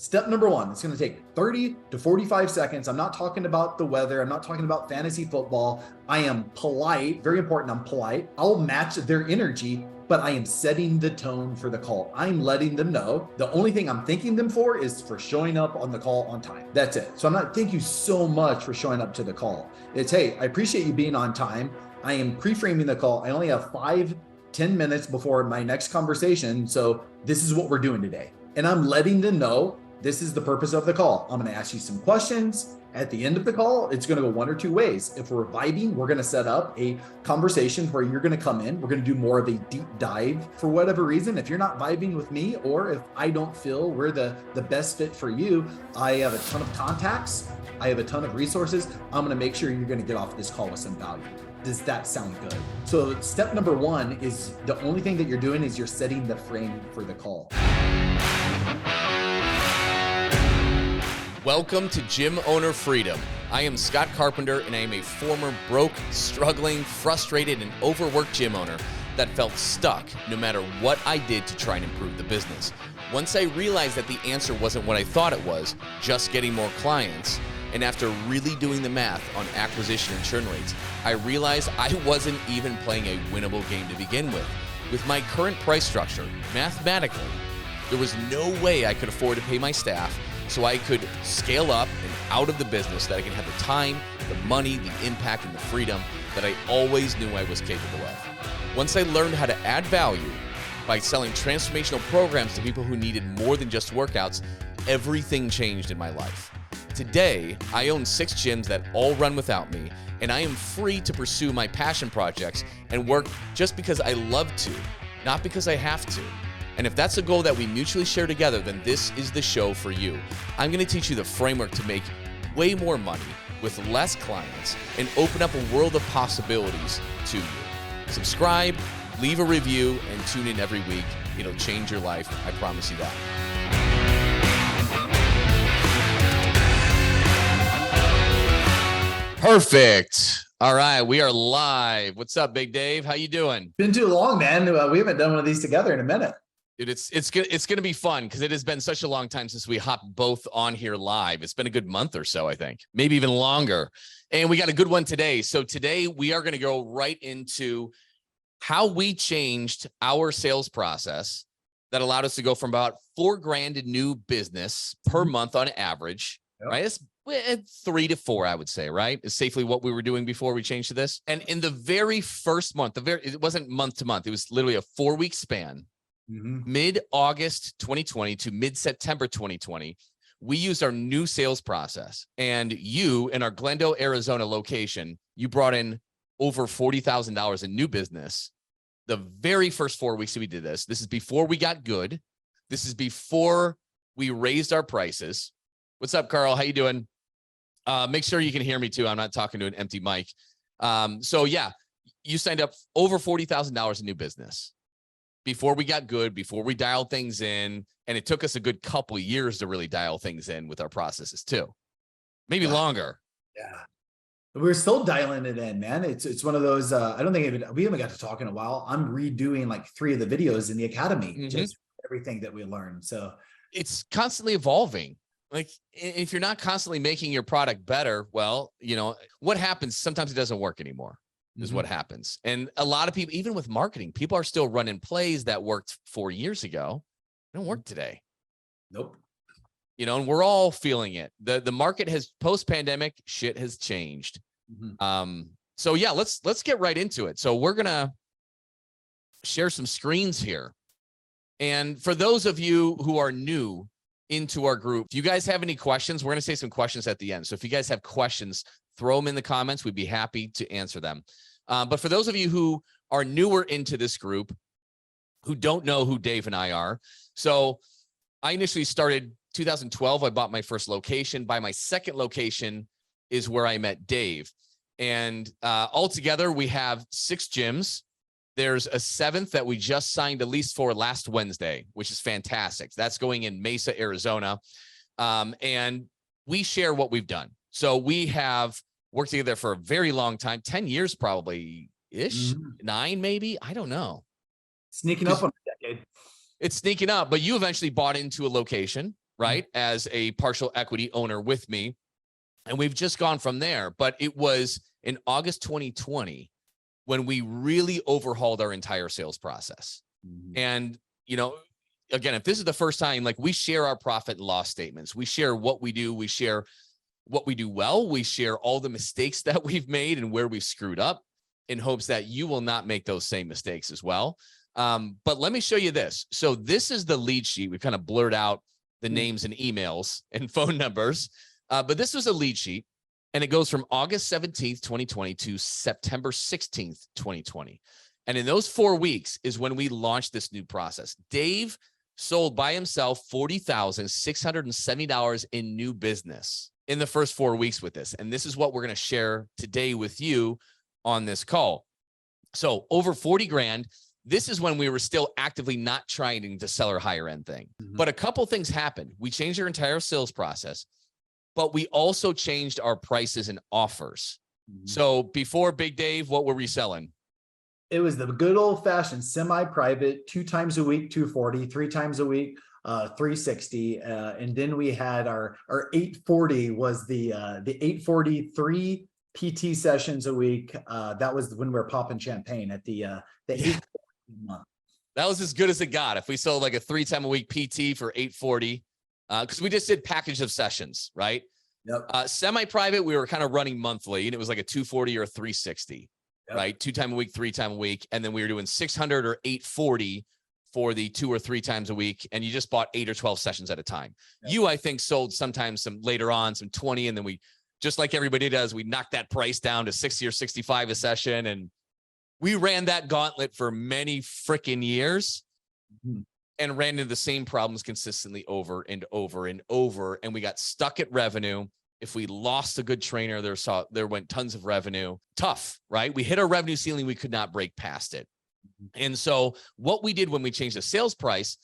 Step number one, it's going to take 30 to 45 seconds. I'm not talking about the weather. I'm not talking about fantasy football. I am polite, very important. I'm polite. I'll match their energy, but I am setting the tone for the call. I'm letting them know the only thing I'm thanking them for is for showing up on the call on time. That's it. So I'm not, thank you so much for showing up to the call. It's, hey, I appreciate you being on time. I am pre-framing the call. I only have 5-10 minutes before my next conversation. So this is what we're doing today. And I'm letting them know this is the purpose of the call. I'm going to ask you some questions. At the end of the call, it's going to go one or two ways. If we're vibing, we're going to set up a conversation where you're going to come in. We're going to do more of a deep dive for whatever reason. If you're not vibing with me, or if I don't feel we're the best fit for you, I have a ton of contacts. I have a ton of resources. I'm going to make sure you're going to get off this call with some value. Does that sound good? So step number one is the only thing that you're doing is you're setting the frame for the call. Welcome to Gym Owner Freedom. I am Scott Carpenter, and I am a former broke, struggling, frustrated, and overworked gym owner that felt stuck no matter what I did to try and improve the business. Once I realized that the answer wasn't what I thought it was, just getting more clients, and after really doing the math on acquisition and churn rates, I realized I wasn't even playing a winnable game to begin with. With my current price structure, mathematically, there was no way I could afford to pay my staff so I could scale up and out of the business, that I can have the time, the money, the impact, and the freedom that I always knew I was capable of. Once I learned how to add value by selling transformational programs to people who needed more than just workouts, everything changed in my life. Today, I own 6 gyms that all run without me, and I am free to pursue my passion projects and work just because I love to, not because I have to. And if that's a goal that we mutually share together, then this is the show for you. I'm going to teach you the framework to make way more money with less clients and open up a world of possibilities to you. Subscribe, leave a review, and tune in every week. It'll change your life. I promise you that. Perfect. All right, we are live. What's up, Big Dave? How you doing? Been too long, man. We haven't done one of these together in a minute. Dude, it's gonna be fun because it has been such a long time since we hopped both on here live. It's been a good month or so, I think, maybe even longer. And we got a good one today. So today we are going to go right into how we changed our sales process that allowed us to go from about $4,000 in new business per month on average, right? It's 3 to 4, I would say, right? Is safely what we were doing before we changed to this. And in the very first month, it wasn't month to month. It was literally a 4-week span. Mid-August 2020 to mid-September 2020, we used our new sales process. And you, in our Glendale, Arizona location, you brought in over $40,000 in new business. The very first 4 weeks that we did this is before we got good. This is before we raised our prices. What's up, Carl? How you doing? Make sure you can hear me too. I'm not talking to an empty mic. So yeah, you signed up over $40,000 in new business before we got good, before we dialed things in. And it took us a good couple of years to really dial things in with our processes too. Maybe longer. Yeah. We're still dialing it in, man. It's one of those, I don't think we haven't got to talk in a while. I'm redoing like 3 of the videos in the academy, just everything that we learned. So it's constantly evolving. Like if you're not constantly making your product better, well, you know, what happens? Sometimes it doesn't work anymore. Is what happens. And a lot of people, even with marketing, people are still running plays that worked 4 years ago. They don't work today. Nope. You know, and we're all feeling it. The market has, post-pandemic, shit has changed. So yeah, let's get right into it. So we're gonna share some screens here. And for those of you who are new into our group, if you guys have any questions, we're gonna say some questions at the end. So if you guys have questions, throw them in the comments. We'd be happy to answer them. But for those of you who are newer into this group, who don't know who Dave and I are, so I initially started 2012. I bought my first location. By my second location is where I met Dave. And altogether, we have 6 gyms. There's a 7th that we just signed a lease for last Wednesday, which is fantastic. That's going in Mesa, Arizona. And we share what we've done. So we have worked together for a very long time, 10 years probably-ish, 9 maybe, I don't know. Sneaking up on a decade. It's sneaking up, but you eventually bought into a location. right, as a partial equity owner with me. And we've just gone from there. But it was in August 2020 when we really overhauled our entire sales process. And, you know, again, if this is the first time, like, we share our profit and loss statements, we share what we do, we share what we do well, we share all the mistakes that we've made and where we screwed up, in hopes that you will not make those same mistakes as well. But let me show you this. So this is the lead sheet. We kind of blurred out the names and emails and phone numbers. But this was a lead sheet, and it goes from August 17th, 2020 to September 16th, 2020. And in those 4 weeks is when we launched this new process. Dave sold by himself $40,670 in new business in the first 4 weeks with this. And this is what we're going to share today with you on this call. So over 40 grand. This is when we were still actively not trying to sell our higher end thing. But a couple things happened. We changed our entire sales process, but we also changed our prices and offers. So before Big Dave, what were we selling? It was the good old fashioned semi-private, 2 times a week, 240, 3 times a week, 360. And then we had our 840 was the 843 PT sessions a week. That was when we were popping champagne at the 840 month. That was as good as it got. If we sold like a 3 time a week PT for 840, because we just did package of sessions, right? Yep. Semi-private, we were kind of running monthly, and it was like a 240 or a 360, right? 2 time a week, 3 time a week. And then we were doing 600 or 840 for the 2 or 3 times a week. And you just bought 8 or 12 sessions at a time. Yep. You, I think, sold sometimes some later on, some 20. And then we, just like everybody does, we knocked that price down to 60 or 65 a session. And we ran that gauntlet for many freaking years and ran into the same problems consistently over and over and over. And we got stuck at revenue. If we lost a good trainer, there went tons of revenue. Tough, right? We hit our revenue ceiling. We could not break past it. And so what we did when we changed the sales price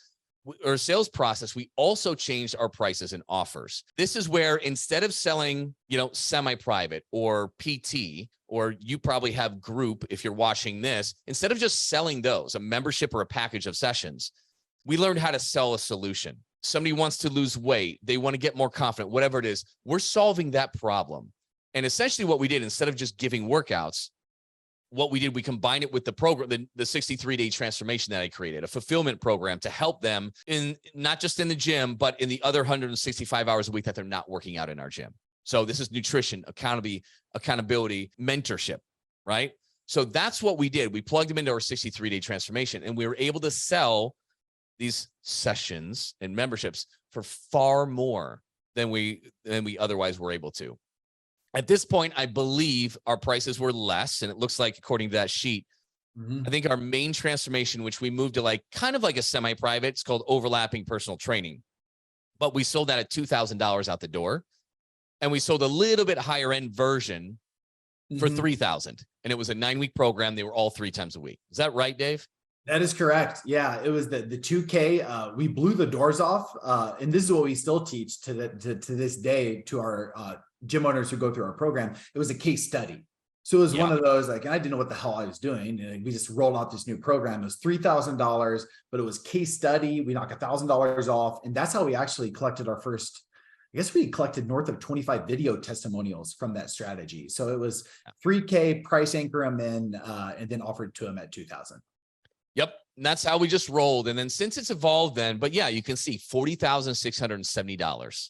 or sales process, we also changed our prices and offers. This is where instead of selling, you know, semi-private or PT, or you probably have group, if you're watching this, instead of just selling those, a membership or a package of sessions, we learned how to sell a solution. Somebody wants to lose weight. They want to get more confident, whatever it is. We're solving that problem. And essentially what we did, instead of just giving workouts, what we did, we combined it with the program, the 63-day transformation that I created, a fulfillment program to help them in not just in the gym, but in the other 165 hours a week that they're not working out in our gym. So this is nutrition, accountability, mentorship, right? So that's what we did. We plugged them into our 63-day transformation, and we were able to sell these sessions and memberships for far more than we otherwise were able to. At this point, I believe our prices were less, and it looks like, according to that sheet, I think our main transformation, which we moved to like kind of like a semi-private, it's called overlapping personal training, but we sold that at $2,000 out the door, and we sold a little bit higher end version for $3,000, and it was a 9-week program. They were all 3 times a week. Is that right, Dave? That is correct. Yeah, it was the 2K. We blew the doors off, and this is what we still teach to this day to our gym owners who go through our program. It was a case study. So it was one of those, like, I didn't know what the hell I was doing. And we just rolled out this new program. It was $3,000, but it was case study. We knocked $1,000 off. And that's how we actually collected our first, I guess we collected north of 25 video testimonials from that strategy. So it was 3K, price anchor them in, and then offered to them at 2,000. Yep. And that's how we just rolled. And then since it's evolved then, but yeah, you can see $40,670.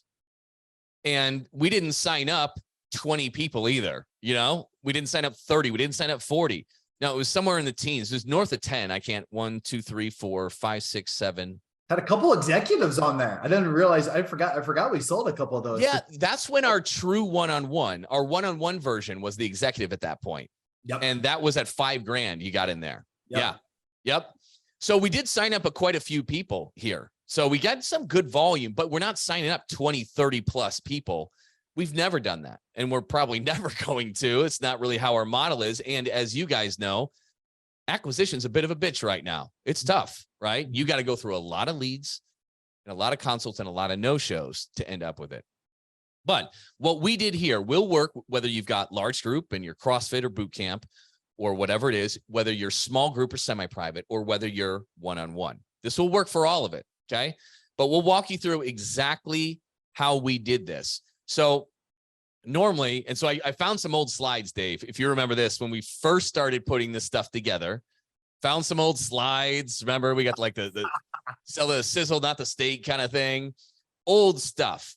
And we didn't sign up 20 people either. You know, we didn't sign up 30. We didn't sign up 40. No, it was somewhere in the teens. It was north of 10. I can't, 1, 2, 3, 4, 5, 6, 7. Had a couple executives on there. I didn't realize, I forgot we sold a couple of those. Yeah. That's when our true one-on-one, our one-on-one version was the executive at that point. Yep. And that was at $5,000 you got in there. Yep. Yeah. Yep. So we did sign up quite a few people here. So we got some good volume, but we're not signing up 20, 30 plus people. We've never done that. And we're probably never going to. It's not really how our model is. And as you guys know, acquisition's a bit of a bitch right now. It's tough, right? You got to go through a lot of leads and a lot of consults and a lot of no-shows to end up with it. But what we did here will work whether you've got large group and your CrossFit or boot camp, or whatever it is, whether you're small group or semi-private, or whether you're one-on-one. This will work for all of it, okay? but we'll walk you through exactly how we did this. So normally, and so I found some old slides, Dave, if you remember this, when we first started putting this stuff together, found some old slides. Remember, we got like the sell the sizzle, not the steak kind of thing, old stuff.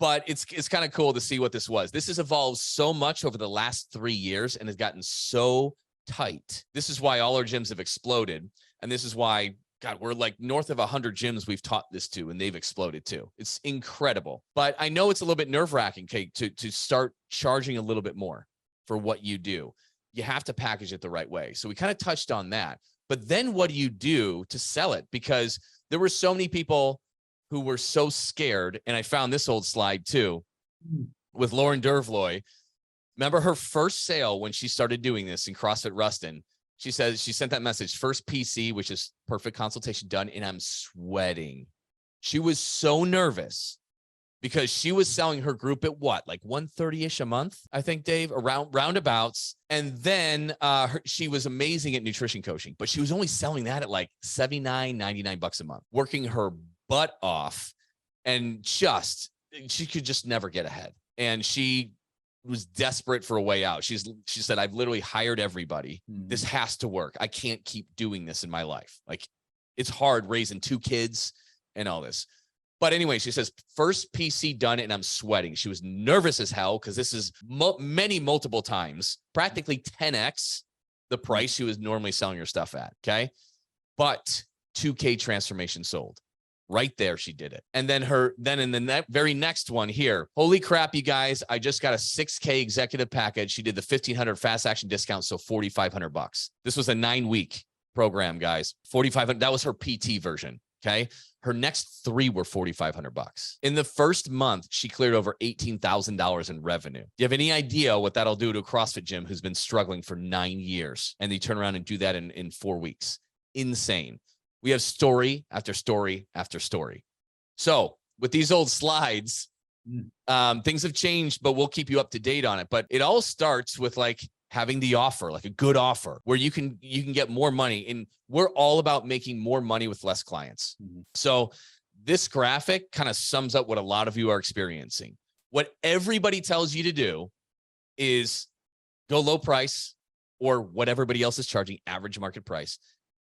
But it's kind of cool to see what this was. This has evolved so much over the last 3 years and has gotten so tight. This is why all our gyms have exploded. And this is why, God, we're like north of 100 gyms we've taught this to, and they've exploded too. It's incredible. But I know it's a little bit nerve-wracking, Kate, to start charging a little bit more for what you do. You have to package it the right way. So we kind of touched on that. But then what do you do to sell it? Because there were so many people who were so scared. And I found this old slide too with Lauren Dervloy. Remember her first sale when she started doing this in CrossFit Ruston? She says she sent that message, first PC, which is perfect consultation done, and I'm sweating. She was so nervous because she was selling her group at what, like 130-ish a month, I think, Dave, around roundabouts. And then she was amazing at nutrition coaching, but she was only selling that at like $79, $99 a month, working her butt off, and she could just never get ahead. And she was desperate for a way out. She said, I've literally hired everybody. This has to work. I can't keep doing this in my life. Like, it's hard raising 2 kids and all this. But anyway, she says, first PC done, and I'm sweating. She was nervous as hell because this is multiple times, practically 10x the price she was normally selling her stuff at. Okay. But 2K transformation sold. Right there, she did it. And then in the very next one here, holy crap, you guys, I just got a 6K executive package. She did the 1,500 fast action discount, so $4,500. This was a 9-week program, guys. $4,500. That was her PT version. Okay. Her next 3 were $4,500. In the first month, she cleared over $18,000 in revenue. Do you have any idea what that'll do to a CrossFit gym who's been struggling for 9 years? And they turn around and do that in 4 weeks. Insane. We have story after story after story. So with these old slides, things have changed, but we'll keep you up to date on it. But it all starts with like having the offer, like a good offer where you can get more money. And we're all about making more money with less clients. So this graphic kind of sums up what a lot of you are experiencing. What everybody tells you to do is go low price or what everybody else is charging, average market price,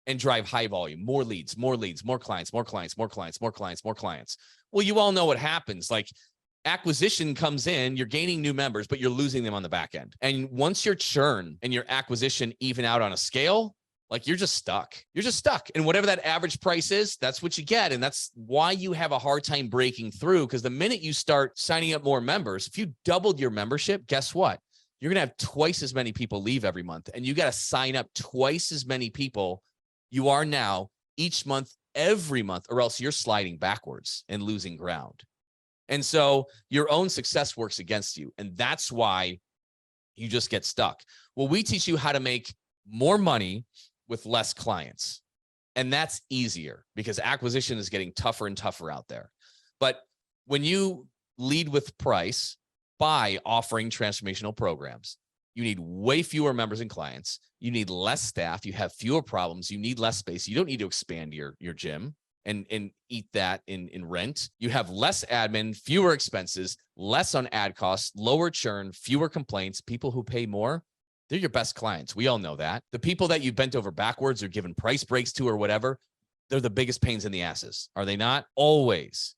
and drive high volume, more leads, more clients, more clients, more clients, more clients, more clients. Well, you all know what happens. Like, acquisition comes in, you're gaining new members, but you're losing them on the back end. And once your churn and your acquisition even out on a scale, like, you're just stuck. You're just stuck. And whatever that average price is, that's what you get. And that's why you have a hard time breaking through. Because the minute you start signing up more members, if you doubled your membership, guess what? You're going to have twice as many people leave every month. And you got to sign up twice as many people you are now each month, every month, or else you're sliding backwards and losing ground. And so your own success works against you. And that's why you just get stuck. Well, we teach you how to make more money with less clients. And that's easier because acquisition is getting tougher and tougher out there. But when you lead with price by offering transformational programs, you need way fewer members and clients. You need less staff. You have fewer problems. You need less space. You don't need to expand your gym and eat that in rent. You have less admin, fewer expenses, less on ad costs, lower churn, fewer complaints. People who pay more, they're your best clients. We all know that. The people that you bent over backwards or given price breaks to or whatever, they're the biggest pains in the asses. Are they not? Always.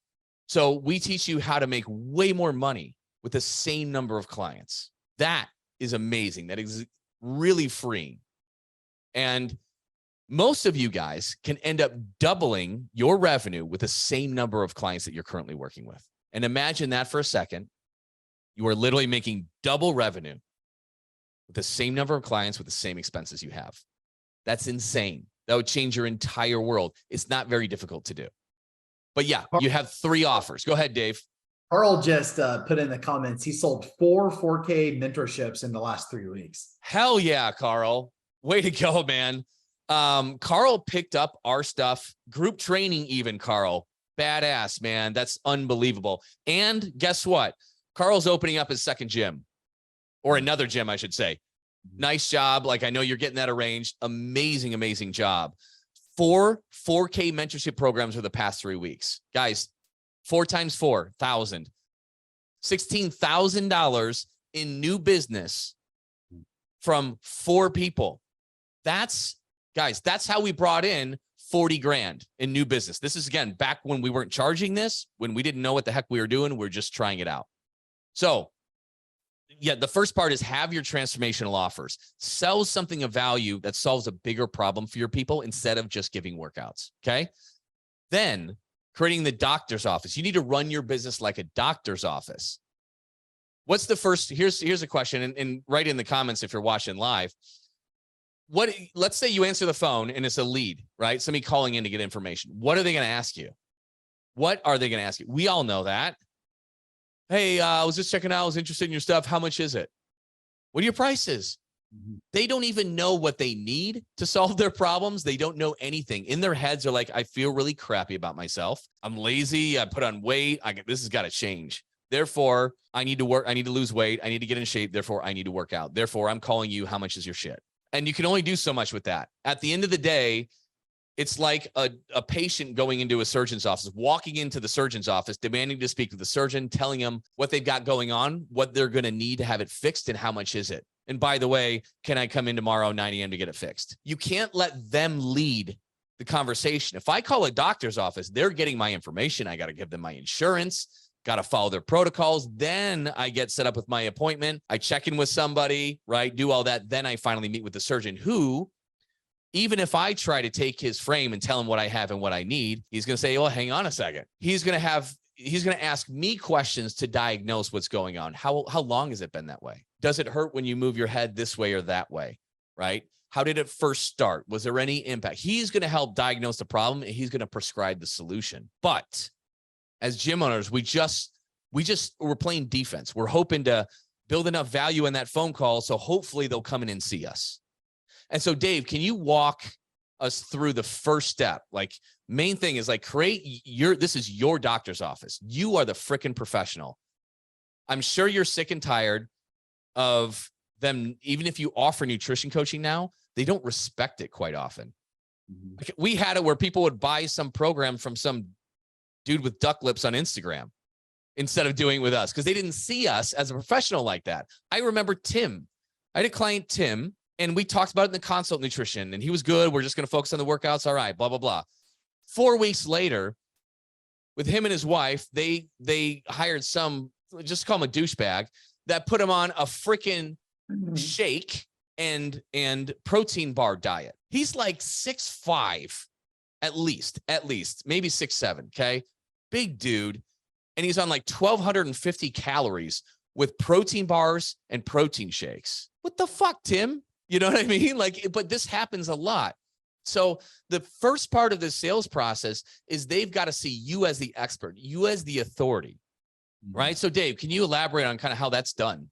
So we teach you how to make way more money with the same number of clients. That is amazing. That is really freeing. And most of you guys can end up doubling your revenue with the same number of clients that you're currently working with. And imagine that for a second. You are literally making double revenue with the same number of clients with the same expenses you have. That's insane. That would change your entire world. It's not very difficult to do. But yeah, you have 3 offers. Go ahead, Dave. Carl just put in the comments, he sold 4 4K mentorships in the last 3 weeks. Hell yeah, Carl. Way to go, man. Carl picked up our stuff, group training even, Carl. Badass, man. That's unbelievable. And guess what? Carl's opening up his second gym, or another gym, I should say. Nice job. Like, I know you're getting that arranged. Amazing, amazing job. 4 4K mentorship programs over the past 3 weeks. Guys, 4 times 4, 1,000. $16,000 in new business from 4 people. That's how we brought in 40 grand in new business. This is, again, back when we weren't charging this, when we didn't know what the heck we were doing. We're just trying it out. So yeah, the first part is have your transformational offers. Sell something of value that solves a bigger problem for your people instead of just giving workouts, okay? Then creating the doctor's office. You need to run your business like a doctor's office. What's the first? Here's a question, and write in the comments if you're watching live. Let's say you answer the phone and it's a lead, right? Somebody calling in to get information. What are they going to ask you? What are they going to ask you? We all know that. Hey, I was just checking out. I was interested in your stuff. How much is it? What are your prices? Mm-hmm. They don't even know what they need to solve their problems. They don't know anything. In their heads, they're like, I feel really crappy about myself. I'm lazy. I put on weight. This has got to change. Therefore, I need to work. I need to lose weight. I need to get in shape. Therefore, I need to work out. Therefore, I'm calling you. How much is your shit? And you can only do so much with that. At the end of the day, it's like a patient going into a surgeon's office, walking into the surgeon's office, demanding to speak with the surgeon, telling them what they've got going on, what they're going to need to have it fixed, and how much is it. And by the way, can I come in tomorrow 9 a.m. to get it fixed? You can't let them lead the conversation. If I call a doctor's office, they're getting my information. I got to give them my insurance, got to follow their protocols. Then I get set up with my appointment. I check in with somebody, right? Do all that. Then I finally meet with the surgeon who, even if I try to take his frame and tell him what I have and what I need, he's going to say, well, hang on a second. He's going to ask me questions to diagnose what's going on. How long has it been that way? Does it hurt when you move your head this way or that way? Right? How did it first start? Was there any impact? He's going to help diagnose the problem and he's going to prescribe the solution. But as gym owners, we're playing defense. We're hoping to build enough value in that phone call. So hopefully they'll come in and see us. And so, Dave, can you walk us through the first step? Like, main thing is like this is your doctor's office. You are the freaking professional. I'm sure you're sick and tired of them. Even if you offer nutrition coaching now, they don't respect it quite often. Mm-hmm. Like, we had it where people would buy some program from some dude with duck lips on Instagram instead of doing it with us because they didn't see us as a professional like that. I remember Tim. I had a client, Tim, and we talked about it in the consult nutrition, and he was good. We're just going to focus on the workouts. All right, blah, blah, blah. 4 weeks later, with him and his wife, they hired some, just call him a douchebag, that put him on a freaking shake and protein bar diet. He's like 6'5", at least, maybe 6'7", okay? Big dude. And he's on like 1,250 calories with protein bars and protein shakes. What the fuck, Tim? You know what I mean? Like, but this happens a lot. So the first part of the sales process is they've got to see you as the expert, you as the authority, right? So Dave, can you elaborate on kind of how that's done?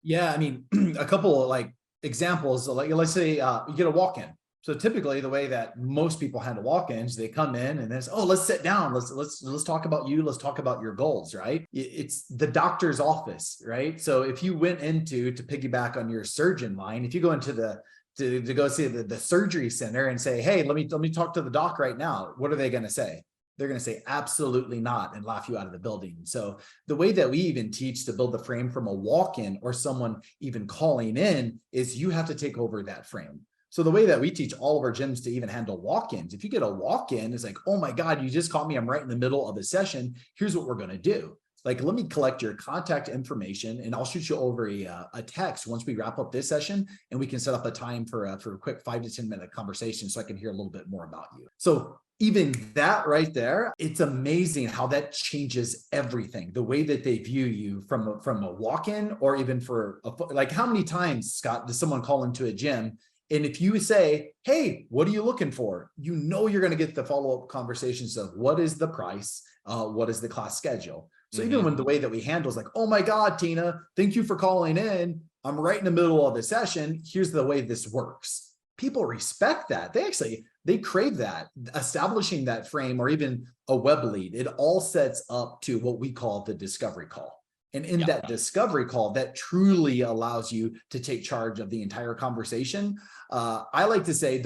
Yeah, I mean, a couple of like examples, like let's say you get a walk-in. So typically the way that most people handle walk-ins, they come in and then, oh, let's sit down. Let's talk about you. Let's talk about your goals, right? It's the doctor's office, right? So if you went into, to piggyback on your surgeon line, if you go into to go see the surgery center and say, hey, let me talk to the doc right now. What are they going to say? They're going to say, absolutely not, and laugh you out of the building. So the way that we even teach to build the frame from a walk-in or someone even calling in is you have to take over that frame. So the way that we teach all of our gyms to even handle walk-ins, if you get a walk-in, it's like, oh my God, you just caught me. I'm right in the middle of a session. Here's what we're going to do. Like, let me collect your contact information and I'll shoot you over a text once we wrap up this session, and we can set up a time for a quick 5 to 10 minute conversation so I can hear a little bit more about you. So even that right there, it's amazing how that changes everything. The way that they view you from a walk-in, or even for like, how many times, Scott, does someone call into a gym? And if you say, hey, what are you looking for? You know you're going to get the follow-up conversations of what is the price? What is the class schedule? So even when the way that we handle is like, oh my God, Tina, thank you for calling in. I'm right in the middle of the session. Here's the way this works. People respect that. They crave that. Establishing that frame, or even a web lead, it all sets up to what we call the discovery call. And in that discovery call, that truly allows you to take charge of the entire conversation. I like to say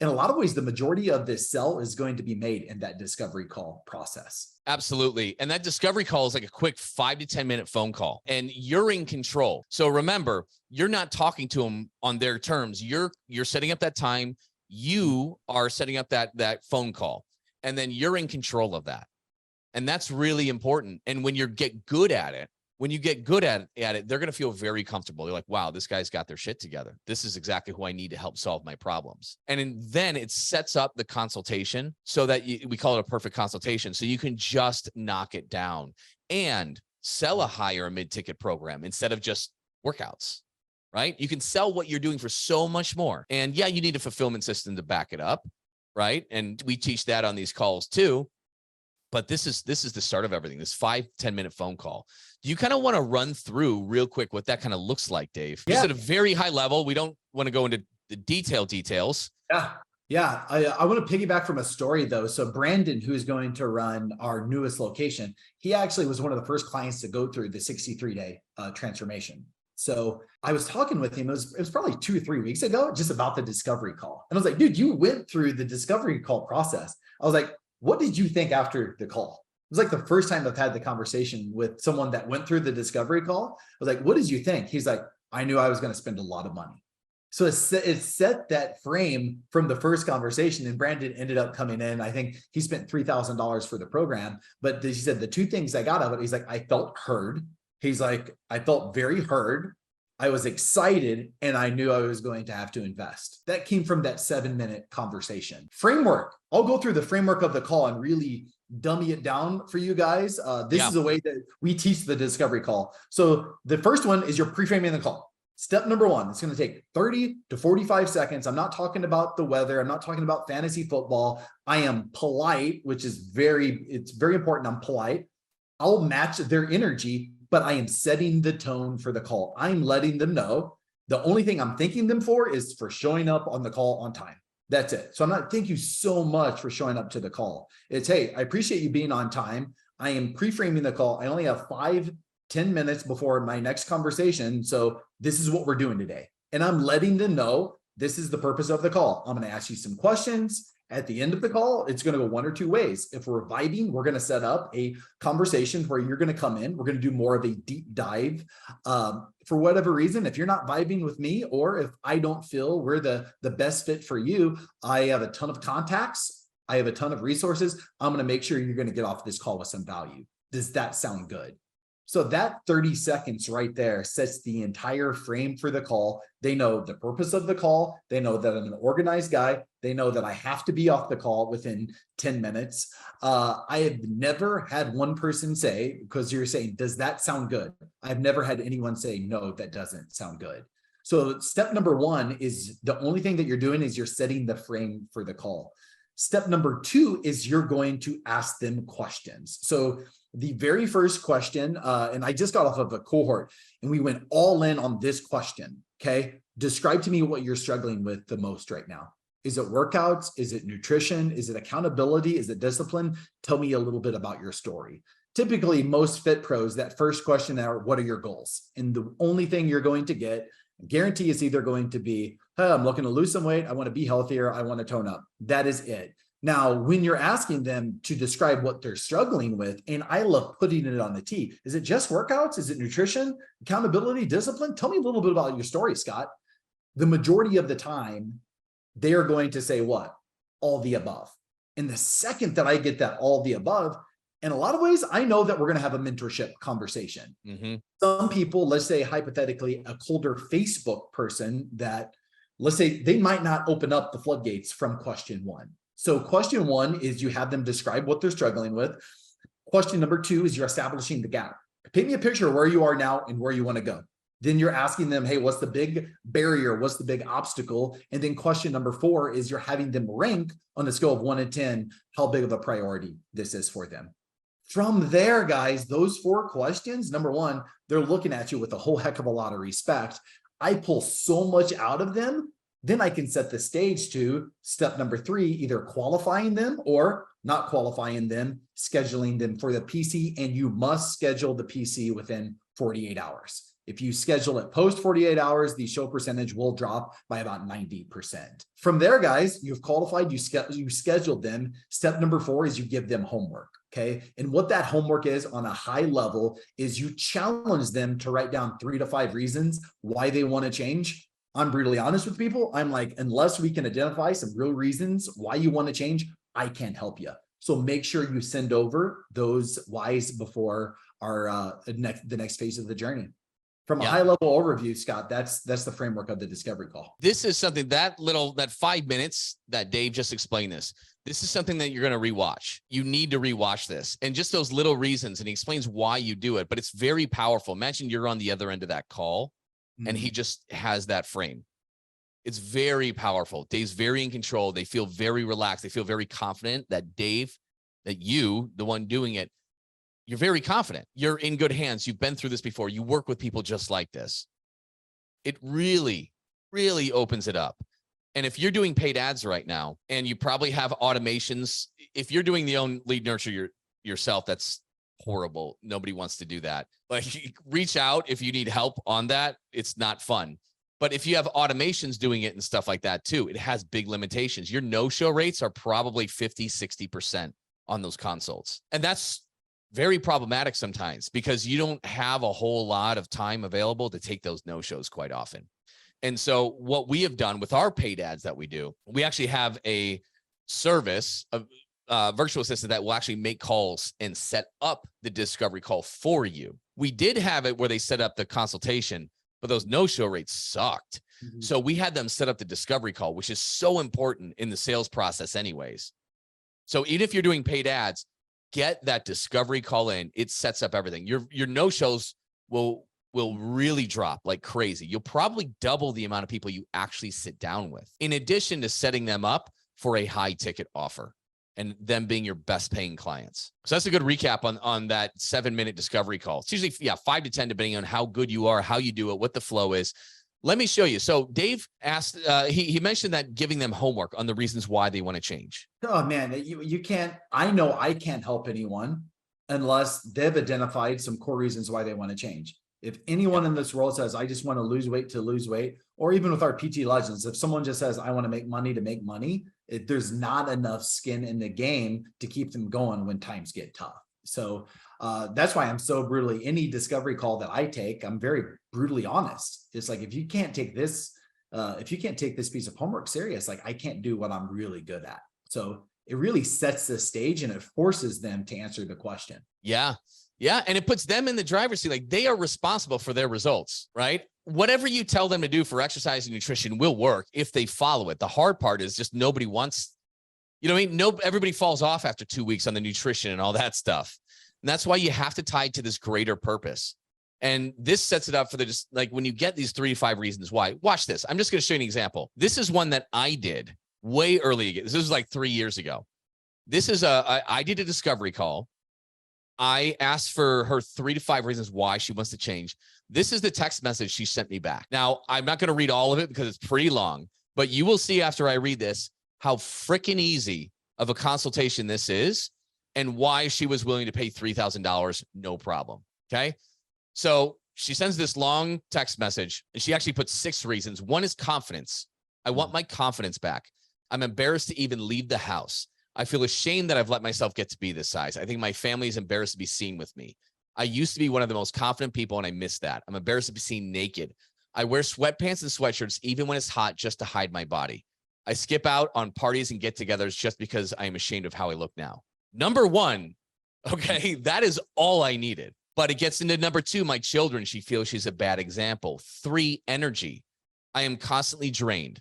In a lot of ways, the majority of this sell is going to be made in that discovery call process. Absolutely. And that discovery call is like a quick 5 to 10 minute phone call, and you're in control. So remember, you're not talking to them on their terms. You're setting up that time. You are setting up that phone call, and then you're in control of that. And that's really important. And when you get good at it, they're going to feel very comfortable. They're like, wow, this guy's got their shit together. This is exactly who I need to help solve my problems. And then it sets up the consultation so that we call it a perfect consultation. So you can just knock it down and sell a higher mid-ticket program instead of just workouts, right? You can sell what you're doing for so much more. And yeah, you need a fulfillment system to back it up, right? And we teach that on these calls too. But this is the start of everything, this 5-10 minute phone call. Do you kind of want to run through real quick what that kind of looks like, Dave? Yeah. Just at a very high level. We don't want to go into the details. Yeah. I want to piggyback from a story though. So Brandon, who's going to run our newest location, he actually was one of the first clients to go through the 63-day transformation. So I was talking with him, it was probably 2 or 3 weeks ago, just about the discovery call. And I was like, dude, you went through the discovery call process. I was like, what did you think after the call? It was like the first time I've had the conversation with someone that went through the discovery call. I was like, what did you think? He's like, I knew I was going to spend a lot of money. So it set that frame from the first conversation, and Brandon ended up coming in. I think he spent $3,000 for the program, but he said the two things I got out of it, he's like, I felt heard. He's like, I felt very heard. I was excited, and I knew I was going to have to invest. That came from that 7-minute conversation. Framework. I'll go through the framework of the call and really dummy it down for you guys. This is a way that we teach the discovery call. So the first one is you're pre-framing the call. Step number 1, it's going to take 30 to 45 seconds. I'm not talking about the weather. I'm not talking about fantasy football. I am polite, which is it's very important. I'm polite. I'll match their energy, but I am setting the tone for the call. I'm letting them know the only thing I'm thanking them for is for showing up on the call on time. That's it. So I'm not, thank you so much for showing up to the call. It's, hey, I appreciate you being on time. I am pre-framing the call. I only have 5-10 minutes before my next conversation. So this is what we're doing today. And I'm letting them know this is the purpose of the call. I'm going to ask you some questions. At the end of the call, it's going to go one or two ways. If we're vibing, we're going to set up a conversation where you're going to come in. We're going to do more of a deep dive. For whatever reason, if you're not vibing with me, or if I don't feel we're the best fit for you, I have a ton of contacts. I have a ton of resources. I'm going to make sure you're going to get off this call with some value. Does that sound good? So that 30 seconds right there sets the entire frame for the call. They know the purpose of the call. They know that I'm an organized guy. They know that I have to be off the call within 10 minutes. I have never had one person say, because you're saying, does that sound good? I've never had anyone say, no, that doesn't sound good. So step number 1 is the only thing that you're doing is you're setting the frame for the call. Step number 2 is you're going to ask them questions. So the very first question, and I just got off of a cohort and we went all in on this question. Okay. Describe to me what you're struggling with the most right now. Is it workouts? Is it nutrition? Is it accountability? Is it discipline? Tell me a little bit about your story. Typically, most fit pros, that first question are, what are your goals? And the only thing you're going to get, I guarantee, is either going to be, hey, I'm looking to lose some weight. I want to be healthier. I want to tone up. That is it. Now, when you're asking them to describe what they're struggling with, and I love putting it on the tee, is it just workouts? Is it nutrition, accountability, discipline? Tell me a little bit about your story, Scott. The majority of the time, they are going to say what? All the above. And the second that I get that all the above, in a lot of ways, I know that we're going to have a mentorship conversation. Mm-hmm. Some people, let's say hypothetically, a colder Facebook person that, let's say they might not open up the floodgates from question 1. So question 1 is you have them describe what they're struggling with. Question number 2 is you're establishing the gap. Paint me a picture of where you are now and where you want to go. Then you're asking them, hey, what's the big barrier? What's the big obstacle? And then question number 4 is you're having them rank on a scale of 1 to 10, how big of a priority this is for them. From there, guys, those 4 questions, number 1, they're looking at you with a whole heck of a lot of respect. I pull so much out of them Then I can set the stage to step number 3, either qualifying them or not qualifying them, scheduling them for the PC, and you must schedule the PC within 48 hours. If you schedule it post 48 hours, the show percentage will drop by about 90%. From there, guys, you've qualified, you scheduled them. Step number 4 is you give them homework. Okay. And what that homework is on a high level is you challenge them to write down 3 to 5 reasons why they want to change. I'm brutally honest with people. I'm like, unless we can identify some real reasons why you want to change, I can't help you. So make sure you send over those whys before our the next phase of the journey. From a high level overview, Scott, that's the framework of the discovery call. This is something that 5 minutes that Dave just explained this is something that you're going to rewatch. You need to rewatch this, and just those little reasons, and he explains why you do it, but it's very powerful. Imagine you're on the other end of that call and he just has that frame. It's very powerful. Dave's very in control. They feel very relaxed. They feel very confident that Dave, that you, the one doing it, you're very confident. You're in good hands. You've been through this before. You work with people just like this. It really, really opens it up. And if you're doing paid ads right now, and you probably have automations, if you're doing the own lead nurture yourself, that's horrible. Nobody wants to do that. Like, reach out if you need help on that. It's not fun. But if you have automations doing it and stuff like that too, it has big limitations. Your no-show rates are probably 50, 60% on those consults. And that's very problematic sometimes because you don't have a whole lot of time available to take those no-shows quite often. And so what we have done with our paid ads that we do, we actually have a service, a virtual assistant that will actually make calls and set up the discovery call for you. We did have it where they set up the consultation, but those no-show rates sucked. Mm-hmm. So we had them set up the discovery call, which is so important in the sales process anyways. So even if you're doing paid ads, get that discovery call in. It sets up everything. Your no-shows will really drop like crazy. You'll probably double the amount of people you actually sit down with, in addition to setting them up for a high ticket offer and them being your best paying clients. So that's a good recap on that 7-minute discovery call. It's usually 5 to 10, depending on how good you are, how you do it, what the flow is. Let me show you. So Dave asked, he mentioned that giving them homework on the reasons why they want to change. Oh man, you can't, I know I can't help anyone unless they've identified some core reasons why they want to change. If anyone in this world says, I just want to lose weight, or even with our PT Legends, if someone just says, I want to make money, there's not enough skin in the game to keep them going when times get tough. So that's why I'm so brutally, any discovery call that I take, I'm very brutally honest. It's like, if you can't take this piece of homework serious, like I can't do what I'm really good at. So it really sets the stage and it forces them to answer the question. Yeah. Yeah. And it puts them in the driver's seat. Like, they are responsible for their results, right? Whatever you tell them to do for exercise and nutrition will work if they follow it. The hard part is just nobody wants, you know what I mean? Everybody falls off after 2 weeks on the nutrition and all that stuff. And that's why you have to tie it to this greater purpose. And this sets it up for just like, when you get these 3 to 5 reasons why, watch this. I'm just going to show you an example. This is one that I did way early. This was like 3 years ago. This is I did a discovery call. I asked for her 3 to 5 reasons why she wants to change. This is the text message she sent me back. Now, I'm not going to read all of it because it's pretty long, but you will see after I read this how freaking easy of a consultation this is and why she was willing to pay $3,000, no problem. Okay. So she sends this long text message and she actually puts 6 reasons. One is confidence. I want my confidence back. I'm embarrassed to even leave the house. I feel ashamed that I've let myself get to be this size. I think my family is embarrassed to be seen with me. I used to be one of the most confident people and I miss that. I'm embarrassed to be seen naked. I wear sweatpants and sweatshirts even when it's hot just to hide my body. I skip out on parties and get-togethers just because I am ashamed of how I look now. Number 1, okay, that is all I needed. But it gets into number 2, my children. She feels she's a bad example. 3, energy. I am constantly drained.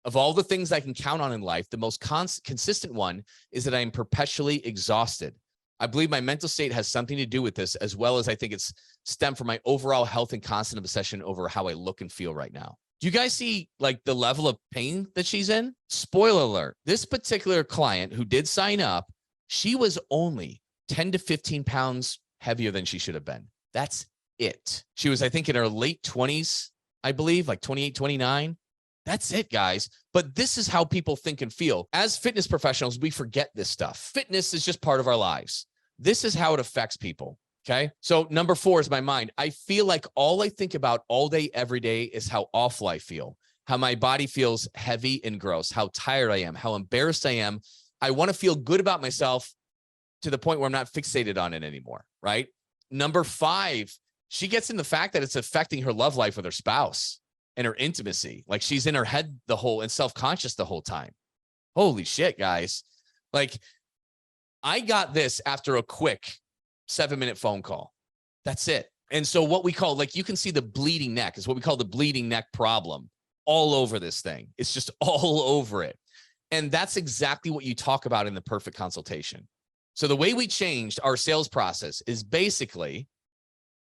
Of all the things I can count on in life, the most consistent one is that I am perpetually exhausted. I believe my mental state has something to do with this, as well as I think it's stemmed from my overall health and constant obsession over how I look and feel right now. Do you guys see like the level of pain that she's in? Spoiler alert, this particular client who did sign up, she was only 10 to 15 pounds heavier than she should have been. That's it. She was, I think, in her late 20s, I believe, like 28, 29. That's it, guys. But this is how people think and feel. As fitness professionals, we forget this stuff. Fitness is just part of our lives. This is how it affects people. Okay. So number 4 is my mind. I feel like all I think about all day, every day is how awful I feel, how my body feels heavy and gross, how tired I am, how embarrassed I am. I want to feel good about myself to the point where I'm not fixated on it anymore. Right. Number 5, she gets in the fact that it's affecting her love life with her spouse and her intimacy. Like she's in her head and self-conscious the whole time. Holy shit, guys. Like I got this after a quick 7-minute phone call. That's it. And so what we call, like, you can see the bleeding neck is what we call the bleeding neck problem all over this thing. It's just all over it. And that's exactly what you talk about in the perfect consultation. So the way we changed our sales process is basically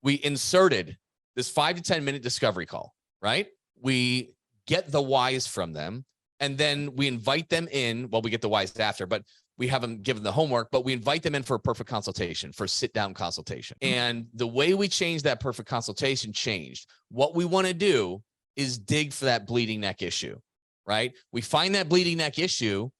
we inserted this 5 to 10 minute discovery call, right? We get the whys from them, and then we invite them in. Well, we get the whys after, but we haven't given the homework, but we invite them in for a perfect consultation, for a sit-down consultation. And the way we changed that perfect consultation changed. What we want to do is dig for that bleeding neck issue, right? We find that bleeding neck issue.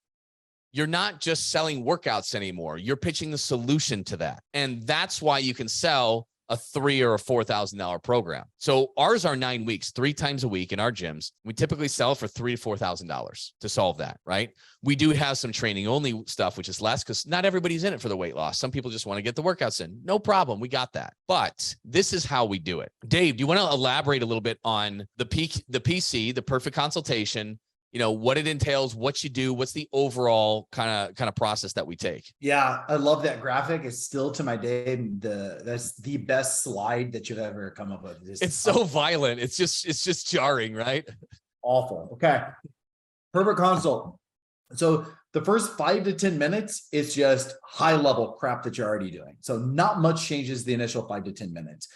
You're not just selling workouts anymore. You're pitching the solution to that. And that's why you can sell a $3,000 or a $4,000 program. So ours are 9 weeks, 3 times a week in our gyms. We typically sell for $3,000 to $4,000 to solve that, right? We do have some training only stuff, which is less because not everybody's in it for the weight loss. Some people just want to get the workouts in. No problem. We got that. But this is how we do it. Dave, do you want to elaborate a little bit on the PC, the perfect consultation, what it entails, what you do, what's the overall kind of process that we take? Yeah, I love that graphic. It's still to my day that's the best slide that you've ever come up with. It's so violent. It's just jarring, right? Awful. Okay. Perfect consult. So the first 5 to 10 minutes is just high level crap that you're already doing. So not much changes the initial 5 to 10 minutes.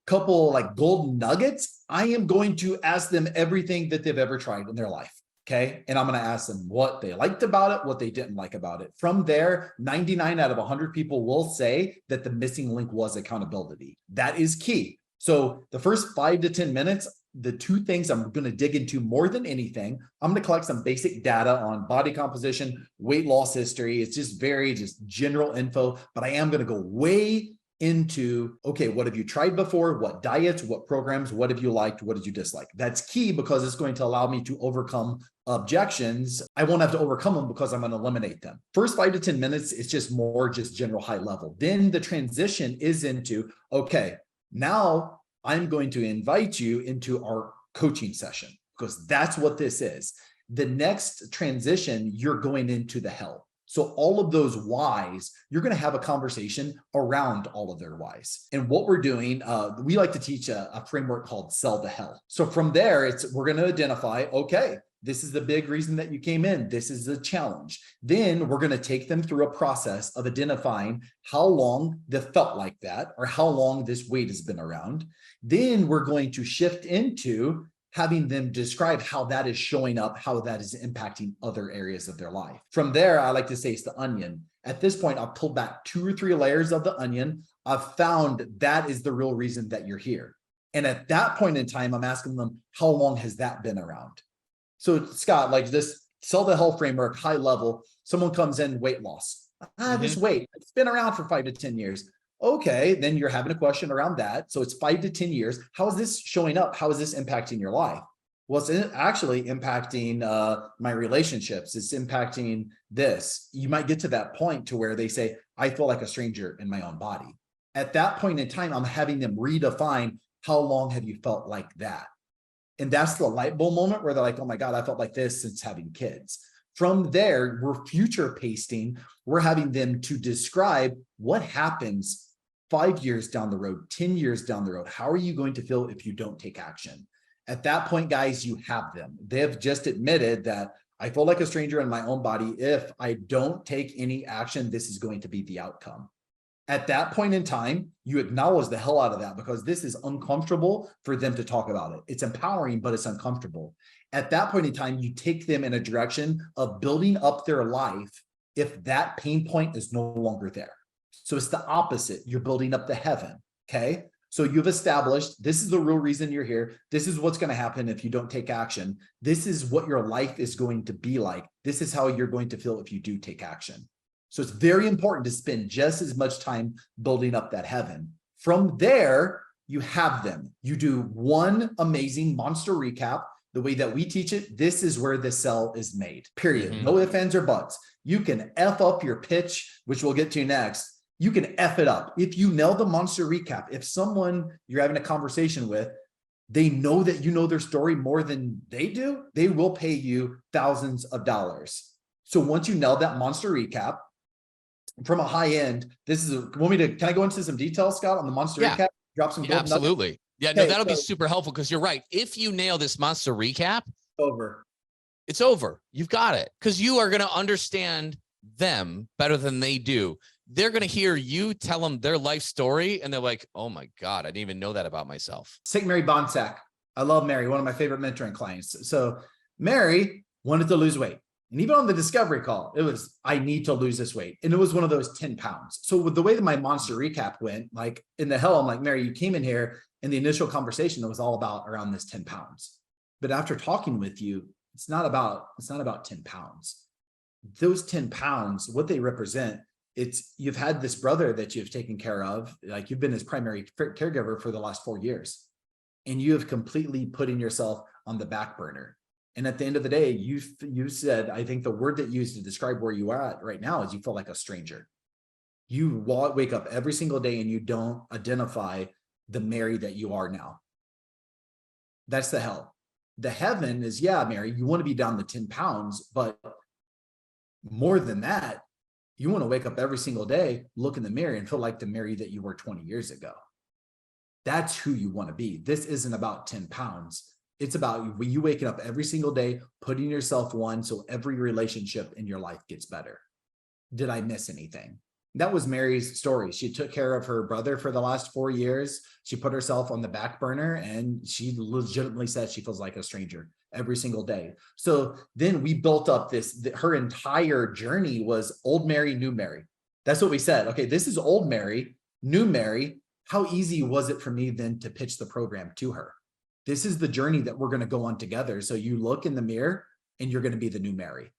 Couple like gold nuggets. I am going to ask them everything that they've ever tried in their life. Okay. And I'm going to ask them what they liked about it, what they didn't like about it. From there, 99 out of 100 people will say that the missing link was accountability. That is key. So the first 5 to 10 minutes, the 2 things I'm going to dig into more than anything, I'm going to collect some basic data on body composition, weight loss history. It's just general info, but I am going to go way into, okay, what have you tried before? What diets, what programs, what have you liked? What did you dislike? That's key because it's going to allow me to overcome objections. I won't have to overcome them because I'm going to eliminate them. First 5 to 10 minutes, it's just general high level. Then the transition is into, okay, now I'm going to invite you into our coaching session because that's what this is. The next transition, you're going into the hell. So all of those whys, you're going to have a conversation around all of their whys. And what we're doing, we like to teach a framework called Sell the Hell. So from there, we're going to identify, okay, this is the big reason that you came in. This is the challenge. Then we're going to take them through a process of identifying how long they felt like that or how long this weight has been around. Then we're going to shift into having them describe how that is showing up, how that is impacting other areas of their life. From there, I like to say it's the onion. At this point, I've pulled back 2 or 3 layers of the onion. I've found that is the real reason that you're here. And at that point in time, I'm asking them, how long has that been around? So Scott, like this Sell the Hell framework, high level, someone comes in, weight loss. This weight, it's been around for 5 to 10 years. Okay, then you're having a question around that. So it's 5 to 10 years. How is this showing up? How is this impacting your life? Well, it's actually impacting my relationships. It's impacting this. You might get to that point to where they say, I feel like a stranger in my own body. At that point in time, I'm having them redefine how long have you felt like that? And that's the light bulb moment where they're like, oh my God, I felt like this since having kids. From there, we're future pasting. We're having them to describe what happens 5 years down the road, 10 years down the road. How are you going to feel if you don't take action? At that point, guys, you have them. They've just admitted that I feel like a stranger in my own body. If I don't take any action, this is going to be the outcome. At that point in time, you acknowledge the hell out of that because this is uncomfortable for them to talk about it. It's empowering, but it's uncomfortable. At that point in time, you take them in a direction of building up their life if that pain point is no longer there. So it's the opposite. You're building up the heaven, okay? So you've established, this is the real reason you're here. This is what's going to happen if you don't take action. This is what your life is going to be like. This is how you're going to feel if you do take action. So it's very important to spend just as much time building up that heaven. From there, you have them. You do one amazing monster recap. The way that we teach it, this is where the sell is made, period. No ifs, ands, or buts. You can F up your pitch, which we'll get to next. You can F it up. If you nail the monster recap, if someone you're having a conversation with, they know that you know their story more than they do, they will pay you thousands of dollars. So once you nail that monster recap, from a high end, can I go into some details, Scott, on the monster recap? Drop some gold absolutely. Nuggets? Yeah, no, that'll be super helpful because you're right. If you nail this monster recap, it's over. You've got it because you are going to understand them better than they do. They're going to hear you tell them their life story and they're like, oh my God, I didn't even know that about myself. Take Mary Bonsack. I love Mary, one of my favorite mentoring clients. So Mary wanted to lose weight. And even on the discovery call, it was, I need to lose this weight. And it was one of those 10 pounds. So with the way that my monster recap went, like in the hell, I'm like, Mary, you came in here and the initial conversation, it was all about around this 10 pounds. But after talking with you, it's not about 10 pounds. Those 10 pounds, what they represent, it's you've had this brother that you've taken care of, like you've been his primary caregiver for the last 4 years. And you have completely putting yourself on the back burner. And at the end of the day, you said, I think the word that you used to describe where you are at right now is you feel like a stranger. You wake up every single day and you don't identify the Mary that you are now. That's the hell. The heaven is, yeah, Mary, you want to be down the 10 pounds, but more than that, you want to wake up every single day, look in the mirror and feel like the Mary that you were 20 years ago. That's who you want to be. This isn't about 10 pounds. It's about you waking up every single day, putting yourself one so every relationship in your life gets better. Did I miss anything? That was Mary's story. She took care of her brother for the last 4 years. She put herself on the back burner and she legitimately said she feels like a stranger every single day. So then we built up her entire journey was old Mary, new Mary. That's what we said. Okay, this is old Mary, new Mary. How easy was it for me then to pitch the program to her? This is the journey that we're going to go on together. So you look in the mirror and you're going to be the new Mary.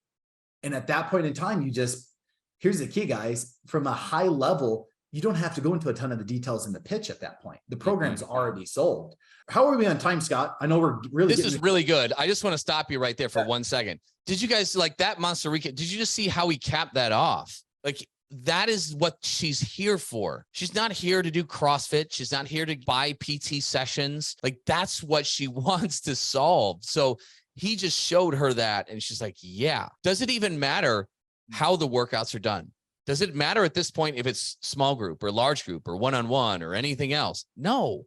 And at that point in time, here's the key, guys, from a high level, you don't have to go into a ton of the details in the pitch at that point. The program's already sold. How are we on time, Scott? I know we're really— This is really good. I just want to stop you right there for 1 second. Did you guys like that monster recap? Did you just see how he capped that off? Like, that is what she's here for. She's not here to do CrossFit. She's not here to buy PT sessions. Like, that's what she wants to solve. So he just showed her that. And she's like, yeah. Does it even matter how the workouts are done? Does it matter at this point if it's small group or large group or one-on-one or anything else? No,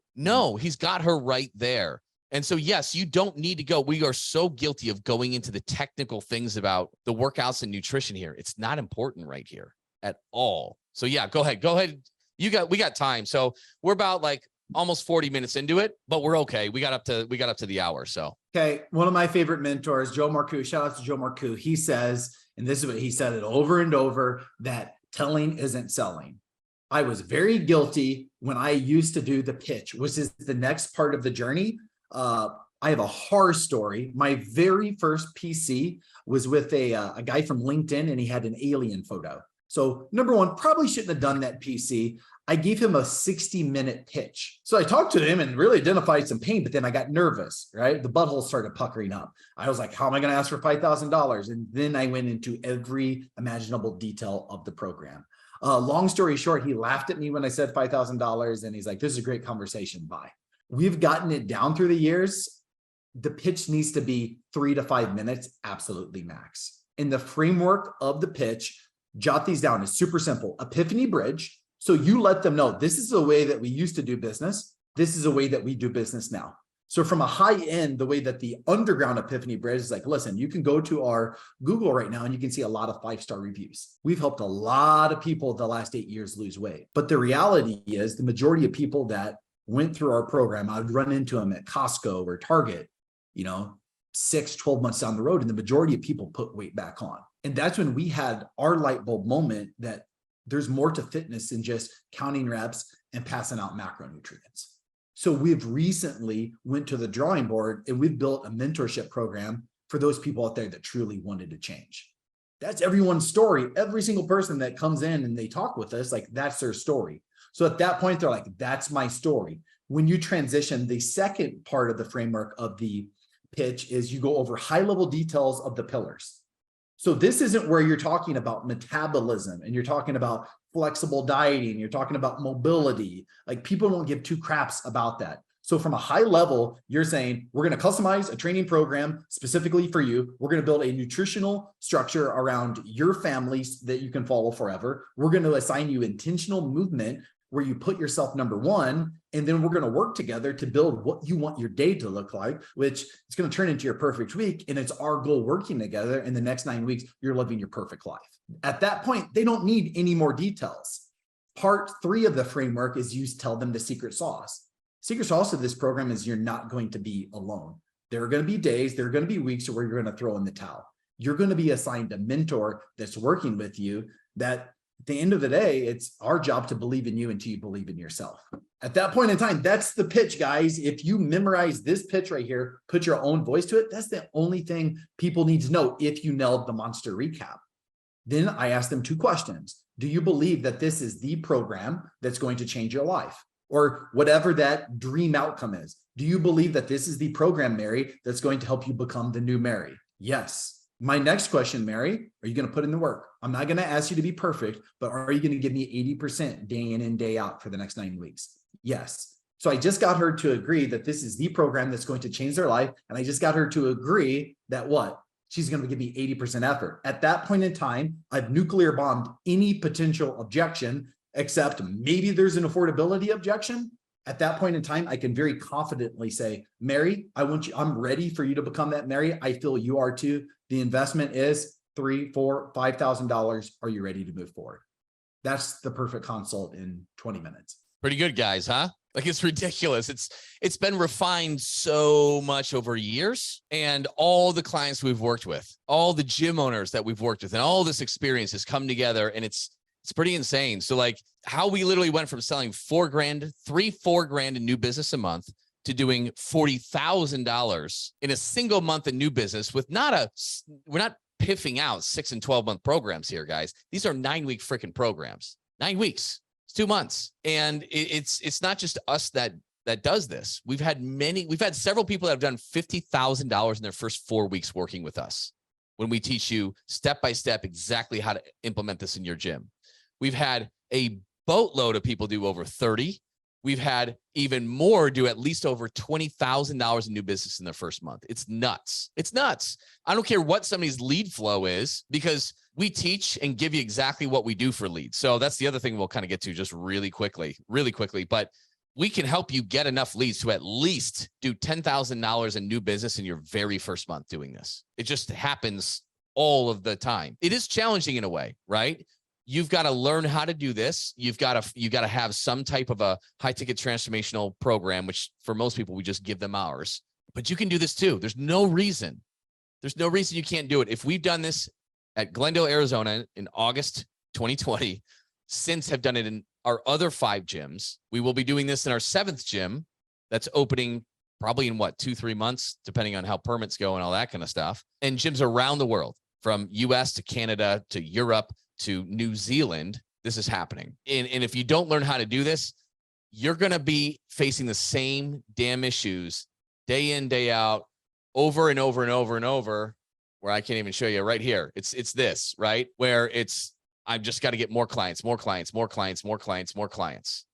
he's got her right there. And so, yes, you don't need to go. We are so guilty of going into the technical things about the workouts and nutrition here. It's not important right here at all. So yeah, go ahead. We got time. So we're about like almost 40 minutes into it, but we're okay. We got up to the hour. So, okay. One of my favorite mentors, Joe Marcoux, shout out to Joe Marcoux. He says, and this is what he said it over and over, that telling isn't selling. I was very guilty when I used to do the pitch, which is the next part of the journey. I have a horror story. My very first PC was with a guy from LinkedIn, and he had an alien photo. So number one, probably shouldn't have done that PC. I gave him a 60-minute pitch. So I talked to him and really identified some pain, but then I got nervous, right? The butthole started puckering up. I was like, how am I going to ask for $5,000? And then I went into every imaginable detail of the program. Long story short, he laughed at me when I said $5,000 and he's like, this is a great conversation. Bye. We've gotten it down through the years. The pitch needs to be 3 to 5 minutes, absolutely max. In the framework of the pitch, jot these down. It's super simple. Epiphany bridge. So you let them know this is the way that we used to do business. This is the way that we do business now. So from a high end, the way that the underground epiphany bridge is like, listen, you can go to our Google right now and you can see a lot of 5-star reviews. We've helped a lot of people the last 8 years lose weight. But the reality is the majority of people that went through our program, I would run into them at Costco or Target, 6, 12 months down the road. And the majority of people put weight back on. And that's when we had our light bulb moment that there's more to fitness than just counting reps and passing out macronutrients. So we've recently went to the drawing board and we've built a mentorship program for those people out there that truly wanted to change. That's everyone's story. Every single person that comes in and they talk with us, like that's their story. So at that point, they're like, that's my story. When you transition, the second part of the framework of the pitch is you go over high level details of the pillars. So this isn't where you're talking about metabolism and you're talking about flexible dieting, you're talking about mobility. Like people don't give two craps about that. So from a high level, you're saying, we're going to customize a training program specifically for you. We're going to build a nutritional structure around your families that you can follow forever. We're going to assign you intentional movement where you put yourself number one, and then we're going to work together to build what you want your day to look like, which is going to turn into your perfect week. And it's our goal working together. In the next 9 weeks, you're living your perfect life. At that point, they don't need any more details. Part 3 of the framework is you tell them the secret sauce. Secret sauce of this program is you're not going to be alone. There are going to be days, there are going to be weeks where you're going to throw in the towel. You're going to be assigned a mentor that's working with you that at the end of the day, it's our job to believe in you until you believe in yourself. At that point in time, that's the pitch, guys. If you memorize this pitch right here, put your own voice to it, that's the only thing people need to know if you nailed the monster recap. Then I asked them 2 questions. Do you believe that this is the program that's going to change your life? Or whatever that dream outcome is. Do you believe that this is the program, Mary, that's going to help you become the new Mary? Yes. My next question, Mary, are you going to put in the work? I'm not going to ask you to be perfect, but are you going to give me 80% day in and day out for the next 9 weeks? Yes. So I just got her to agree that this is the program that's going to change their life. And I just got her to agree that what? She's going to give me 80% effort. At that point in time, I've nuclear bombed any potential objection, except maybe there's an affordability objection. At that point in time, I can very confidently say, Mary, I'm ready for you to become that Mary. I feel you are too. The investment is $3,000, $4,000, $5,000. Are you ready to move forward? That's the perfect consult in 20 minutes. Pretty good, guys, huh? Like, it's ridiculous. It's been refined so much over years, and all the clients we've worked with, all the gym owners that we've worked with, and all this experience has come together, and it's pretty insane. So like how we literally went from selling $4 grand in new business a month to doing $40,000 in a single month in new business with we're not piffing out 6 and 12 month programs here, guys. These are 9-week freaking programs. 9 weeks. It's 2 months. And it's not just us that does this. We've had several people that have done $50,000 in their first 4 weeks working with us when we teach you step by step exactly how to implement this in your gym. We've had a boatload of people do over 30. We've had even more do at least over $20,000 in new business in their first month. It's nuts. It's nuts. I don't care what somebody's lead flow is, because we teach and give you exactly what we do for leads. So that's the other thing we'll kind of get to just really quickly. But we can help you get enough leads to at least do $10,000 in new business in your very first month doing this. It just happens all of the time. It is challenging in a way, right? You've got to learn how to do this. You got to have some type of a high ticket transformational program, which for most people, we just give them ours, but you can do this too. There's no reason you can't do it. If we've done this at Glendale, Arizona in August 2020, since have done it in our other 5 gyms, we will be doing this in our 7th gym that's opening probably in 2-3 months, depending on how permits go and all that kind of stuff. And gyms around the world, from US to Canada to Europe to New Zealand, this is happening. And if you don't learn how to do this, you're going to be facing the same damn issues day in, day out, over and over and over and over, where I can't even show you right here. It's this, right? Where I've just got to get more clients.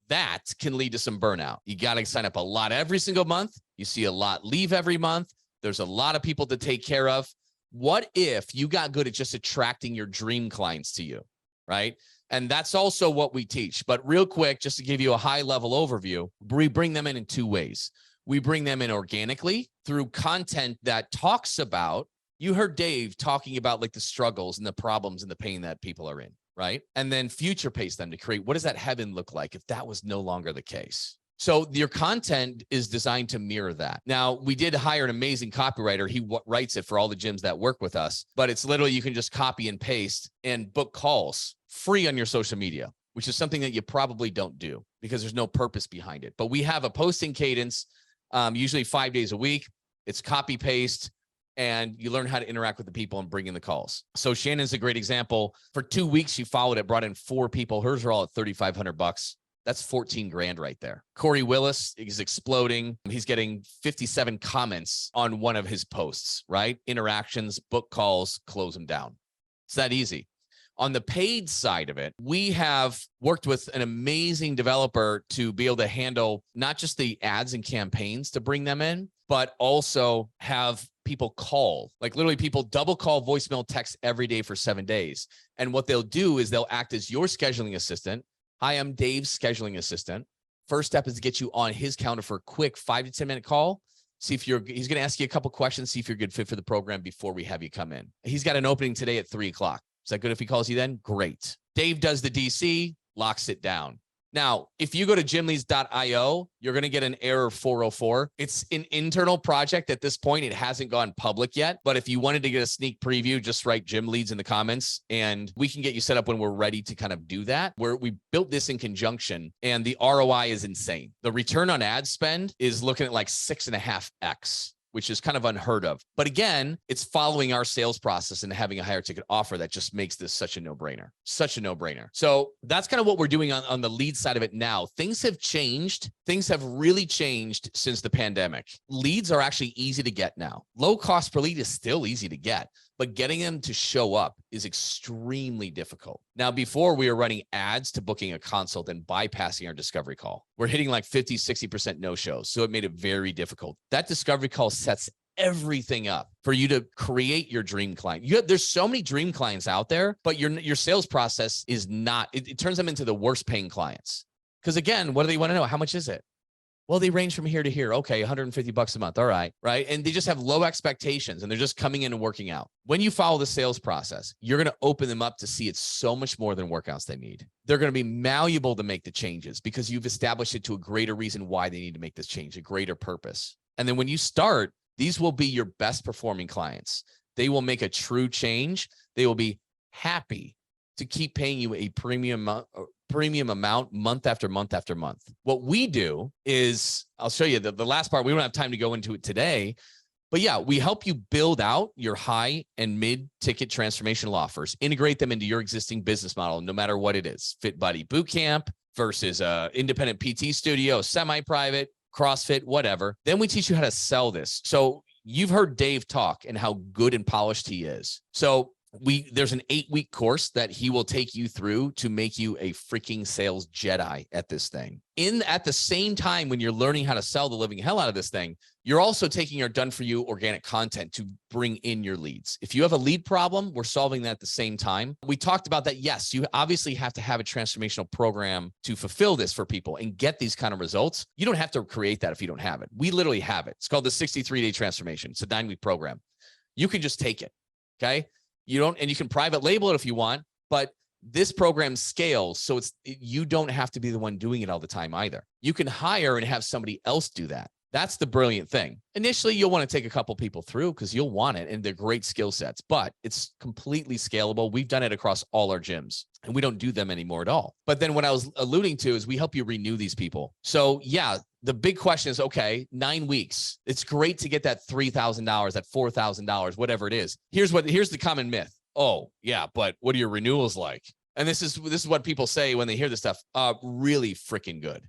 That can lead to some burnout. You got to sign up a lot every single month. You see a lot leave every month. There's a lot of people to take care of. What if you got good at just attracting your dream clients to you, right? And that's also what we teach. But real quick, just to give you a high level overview, we bring them in 2 ways. We bring them in organically through content that talks about, you heard Dave talking about like the struggles and the problems and the pain that people are in, right? And then future pace them to create, what does that heaven look like if that was no longer the case? So your content is designed to mirror that. Now, we did hire an amazing copywriter. He writes it for all the gyms that work with us, but it's literally, you can just copy and paste and book calls free on your social media. which is something that you probably don't do because there's no purpose behind it. But we have a posting cadence, usually 5 days a week. It's copy paste, and you learn how to interact with the people and bring in the calls. So Shannon's a great example. For 2 weeks, she followed it, brought in 4 people. Hers are all at $3,500. That's 14 grand right there. Corey Willis is exploding. He's getting 57 comments on one of his posts, right? Interactions, book calls, close them down. It's that easy. On the paid side of it, we have worked with an amazing developer to be able to handle not just the ads and campaigns to bring them in, but also have people call, like literally people double call, voicemail, text every day for 7 days. And what they'll do is they'll act as your scheduling assistant. Hi, I'm Dave's scheduling assistant. First step is to get you on his calendar for a quick 5 to 10 minute call. See if he's going to ask you a couple questions, see if you're a good fit for the program before we have you come in. He's got an opening today at 3:00. Is that good if he calls you then? Great. Dave does the DC, locks it down. Now, if you go to gymleads.io, you're going to get an error 404. It's an internal project at this point. It hasn't gone public yet. But if you wanted to get a sneak preview, just write Gym Leads in the comments and we can get you set up when we're ready to kind of do that. Where we built this in conjunction and the ROI is insane. The return on ad spend is looking at like 6.5x. Which is kind of unheard of. But again, it's following our sales process and having a higher ticket offer that just makes this such a no-brainer, such a no-brainer. So that's kind of what we're doing on the lead side of it now. Things have changed. Things have really changed since the pandemic. Leads are actually easy to get now. Low cost per lead is still easy to get, but getting them to show up is extremely difficult. Now, before we were running ads to booking a consult and bypassing our discovery call. We're hitting like 50, 60% no-shows. So it made it very difficult. That discovery call sets everything up for you to create your dream client. There's so many dream clients out there, but your sales process is not, it turns them into the worst paying clients. Because again, what do they want to know? How much is it? Well, they range from here to here. Okay, $150 a month. All right, right? And they just have low expectations and they're just coming in and working out. When you follow the sales process, you're going to open them up to see it's so much more than workouts they need. They're going to be malleable to make the changes because you've established it to a greater reason why they need to make this change, a greater purpose. And then when you start, these will be your best performing clients. They will make a true change. They will be happy to keep paying you a premium amount month after month after month. What we do is, I'll show you the last part. We don't have time to go into it today, but yeah, we help you build out your high and mid ticket transformational offers, integrate them into your existing business model, no matter what it is. Fit Buddy Bootcamp versus independent PT studio, semi-private, CrossFit, whatever. Then we teach you how to sell this. So you've heard Dave talk and how good and polished he is. So there's an 8-week course that he will take you through to make you a freaking sales Jedi at this thing. At the same time, when you're learning how to sell the living hell out of this thing, you're also taking our done-for-you organic content to bring in your leads. If you have a lead problem, we're solving that at the same time. We talked about that. Yes, you obviously have to have a transformational program to fulfill this for people and get these kind of results. You don't have to create that if you don't have it. We literally have it. It's called the 63-day transformation. It's a 9-week program. You can just take it, okay? And you can private label it if you want, but this program scales. So you don't have to be the one doing it all the time either. You can hire and have somebody else do that. That's the brilliant thing. Initially, you'll want to take a couple people through because you'll want it and they're great skill sets, but it's completely scalable. We've done it across all our gyms and we don't do them anymore at all. But then what I was alluding to is we help you renew these people. So yeah, the big question is, okay, 9 weeks. It's great to get that $3,000, that $4,000, whatever it is. Here's the common myth. Oh yeah, but what are your renewals like? And this is what people say when they hear this stuff. Really freaking good.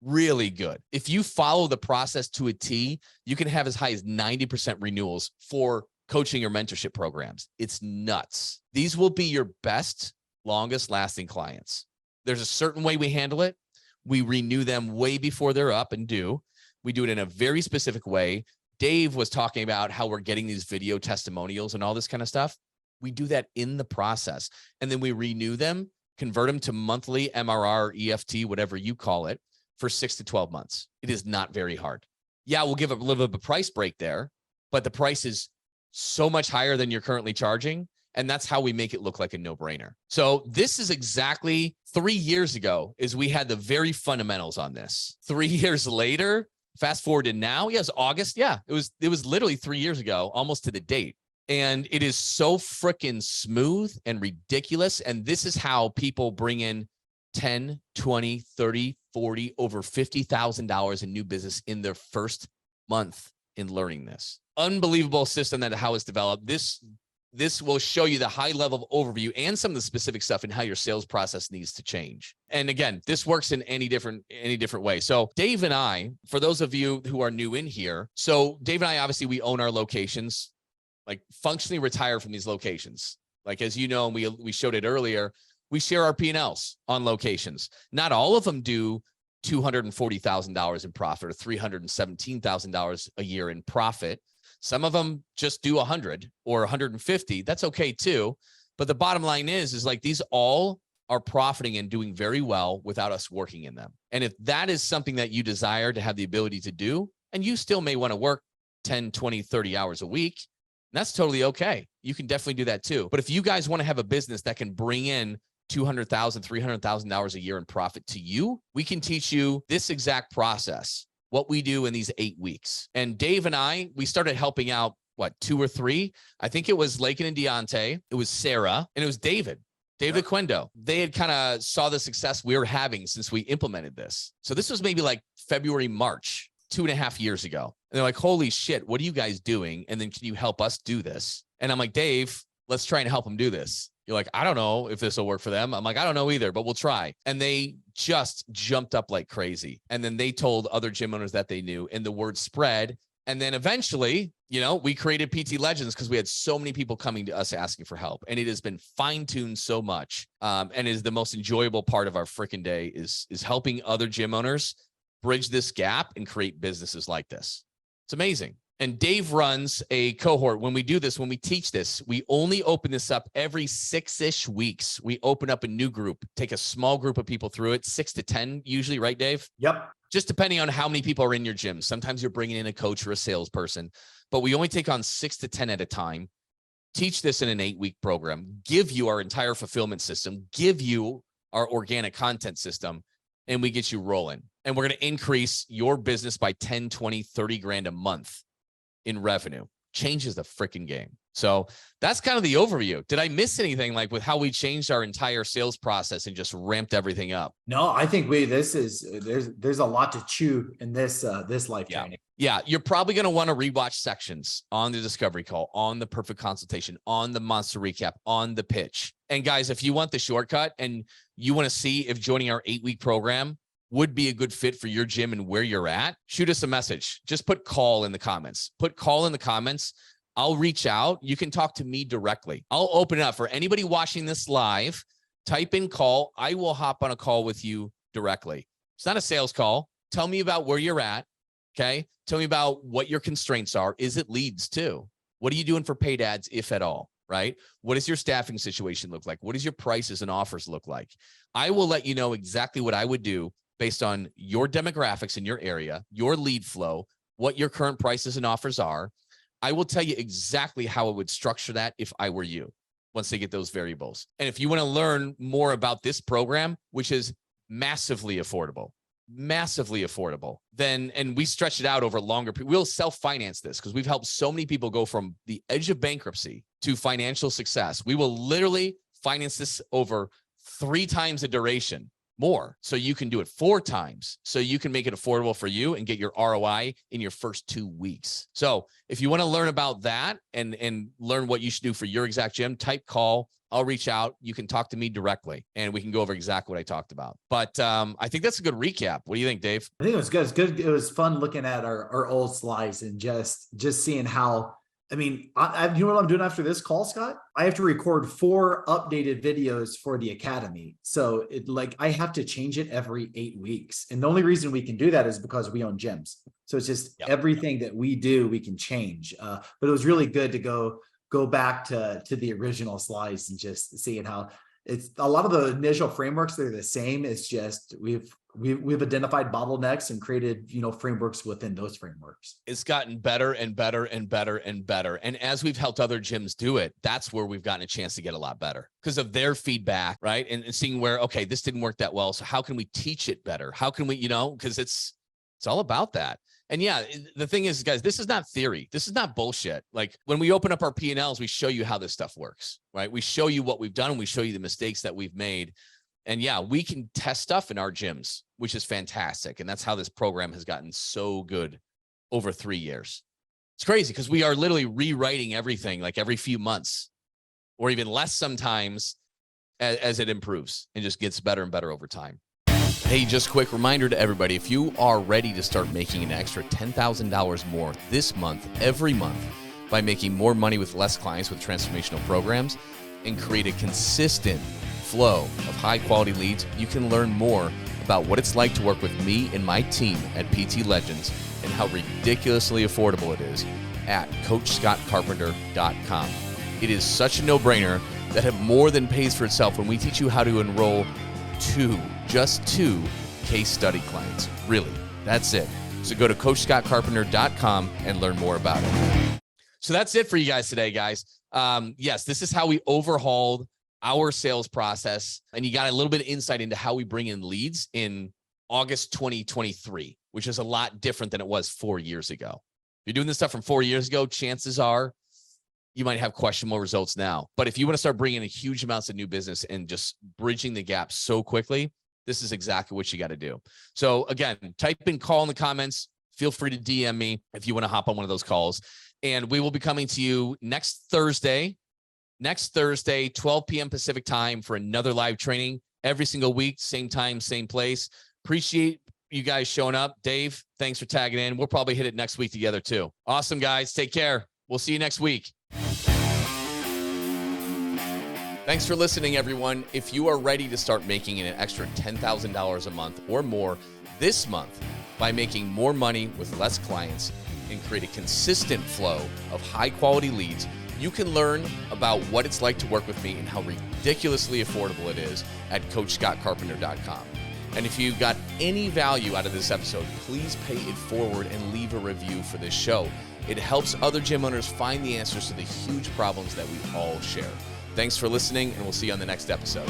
Really good. If you follow the process to a T, you can have as high as 90% renewals for coaching or mentorship programs. It's nuts. These will be your best, longest lasting clients. There's a certain way we handle it. We renew them way before they're up and due. We do it in a very specific way. Dave was talking about how we're getting these video testimonials and all this kind of stuff. We do that in the process. And then we renew them, convert them to monthly MRR, EFT, whatever you call it, for 6 to 12 months. It is not very hard. Yeah, we'll give a little bit of a price break there, but the price is so much higher than you're currently charging. And that's how we make it look like a no-brainer. So this is exactly 3 years ago is we had the very fundamentals on this. 3 years later, fast forward to now, yes, August. Yeah, it was literally 3 years ago, almost to the date. And it is so freaking smooth and ridiculous. And this is how people bring in 10, 20, 30, 40, over $50,000 in new business in their first month in learning this. Unbelievable system that how it's developed. This will show you the high level overview and some of the specific stuff and how your sales process needs to change. And again, this works in any different way. So Dave and I, for those of you who are new in here, so Dave and I, obviously we own our locations, like functionally retire from these locations. Like, as you know, and we showed it earlier, we share our P&Ls on locations. Not all of them do $240,000 in profit or $317,000 a year in profit. Some of them just do 100 or 150. That's okay too. But the bottom line is like these all are profiting and doing very well without us working in them. And if that is something that you desire to have the ability to do, and you still may want to work 10, 20, 30 hours a week, that's totally okay. You can definitely do that too. But if you guys want to have a business that can bring in $200,000, $300,000 a year in profit to you, we can teach you this exact process, what we do in these 8 weeks. And Dave and I, we started helping out, 2 or 3? I think it was Lakin and Deontay, it was Sarah, and it was David Quendo. They had kind of saw the success we were having since we implemented this. So this was maybe like February, March, 2.5 years ago. And they're like, holy shit, what are you guys doing? And then can you help us do this? And I'm like, Dave, let's try and help them do this. You're like, I don't know if this will work for them. I'm like, I don't know either, but we'll try. And they just jumped up like crazy. And then they told other gym owners that they knew, and the word spread. And then eventually, we created PT Legends because we had so many people coming to us asking for help. And it has been fine-tuned so much. And is the most enjoyable part of our freaking day is helping other gym owners bridge this gap and create businesses like this. It's amazing. And Dave runs a cohort. When we do this, when we teach this, we only open this up every 6-ish weeks. We open up a new group, take a small group of people through it, 6 to 10 usually, right, Dave? Yep. Just depending on how many people are in your gym. Sometimes you're bringing in a coach or a salesperson, but we only take on 6 to 10 at a time. Teach this in an 8-week program, give you our entire fulfillment system, give you our organic content system, and we get you rolling. And we're going to increase your business by 10, 20, 30 grand a month in revenue. Changes the freaking game. So that's kind of the overview. Did I miss anything, like with how we changed our entire sales process and just ramped everything up? No, I think there's a lot to chew in this life training. Yeah, you're probably going to want to rewatch sections on the discovery call, on the perfect consultation, on the monster recap, on the pitch. And guys, if you want the shortcut and you want to see if joining our 8-week program would be a good fit for your gym and where you're at, shoot us a message. Just put call in the comments. Put call in the comments. I'll reach out. You can talk to me directly. I'll open it up for anybody watching this live. Type in call. I will hop on a call with you directly. It's not a sales call. Tell me about where you're at. Okay. Tell me about what your constraints are. Is it leads too? What are you doing for paid ads, if at all? Right? What does your staffing situation look like? What does your prices and offers look like? I will let you know exactly what I would do based on your demographics in your area, your lead flow, what your current prices and offers are. I will tell you exactly how I would structure that if I were you, once they get those variables. And if you want to learn more about this program, which is massively affordable, then, and we stretch it out over longer, we'll self-finance this because we've helped so many people go from the edge of bankruptcy to financial success. We will literally finance this over 3 times the duration. More, so you can do it 4 times, so you can make it affordable for you and get your ROI in your first 2 weeks. So if you want to learn about that and learn what you should do for your exact gym, type call. I'll reach out. You can talk to me directly, and we can go over exactly what I talked about. But I think that's a good recap. What do you think, Dave? I think it was good. It was good. It was fun looking at our old slides and just seeing how. I mean, you know what I'm doing after this call, Scott? I have to record 4 updated videos for the Academy. So I have to change it every 8 weeks. And the only reason we can do that is because we own gyms. So it's just everything that we do, we can change. But it was really good to go back to the original slides and just seeing how it's a lot of the initial frameworks, they're the same. It's just we've identified bottlenecks and created, frameworks within those frameworks. It's gotten better and better and better and better. And as we've helped other gyms do it, that's where we've gotten a chance to get a lot better because of their feedback, right? And seeing where, okay, this didn't work that well. So how can we teach it better? How can we, because it's all about that. And yeah, the thing is, guys, this is not theory. This is not bullshit. Like when we open up our P&Ls, we show you how this stuff works, right? We show you what we've done and we show you the mistakes that we've made. And yeah, we can test stuff in our gyms, which is fantastic. And that's how this program has gotten so good over 3 years. It's crazy because we are literally rewriting everything like every few months or even less sometimes as it improves and just gets better and better over time. Hey, just a quick reminder to everybody, if you are ready to start making an extra $10,000 more this month, every month, by making more money with less clients with transformational programs and create a consistent flow of high quality leads, you can learn more about what it's like to work with me and my team at PT Legends and how ridiculously affordable it is at CoachScottCarpenter.com. It is such a no-brainer that it more than pays for itself when we teach you how to enroll just two case study clients. Really, that's it. So go to CoachScottCarpenter.com and learn more about it. So that's it for you guys today, guys. Yes, this is how we overhauled our sales process, and you got a little bit of insight into how we bring in leads in August 2023, which is a lot different than it was 4 years ago. If you're doing this stuff from 4 years ago, chances are you might have questionable results now. But if you want to start bringing in huge amounts of new business and just bridging the gap so quickly, this is exactly what you got to do. So again, type in call in the comments. Feel free to DM me if you want to hop on one of those calls. And we will be coming to you next Thursday, 12 p.m. Pacific time for another live training every single week, same time, same place. Appreciate you guys showing up. Dave, thanks for tagging in. We'll probably hit it next week together too. Awesome, guys. Take care. We'll see you next week. Thanks for listening, everyone. If you are ready to start making an extra $10,000 a month or more this month by making more money with less clients and create a consistent flow of high-quality leads, you can learn about what it's like to work with me and how ridiculously affordable it is at CoachScottCarpenter.com. And if you got any value out of this episode, please pay it forward and leave a review for this show. It helps other gym owners find the answers to the huge problems that we all share. Thanks for listening, and we'll see you on the next episode.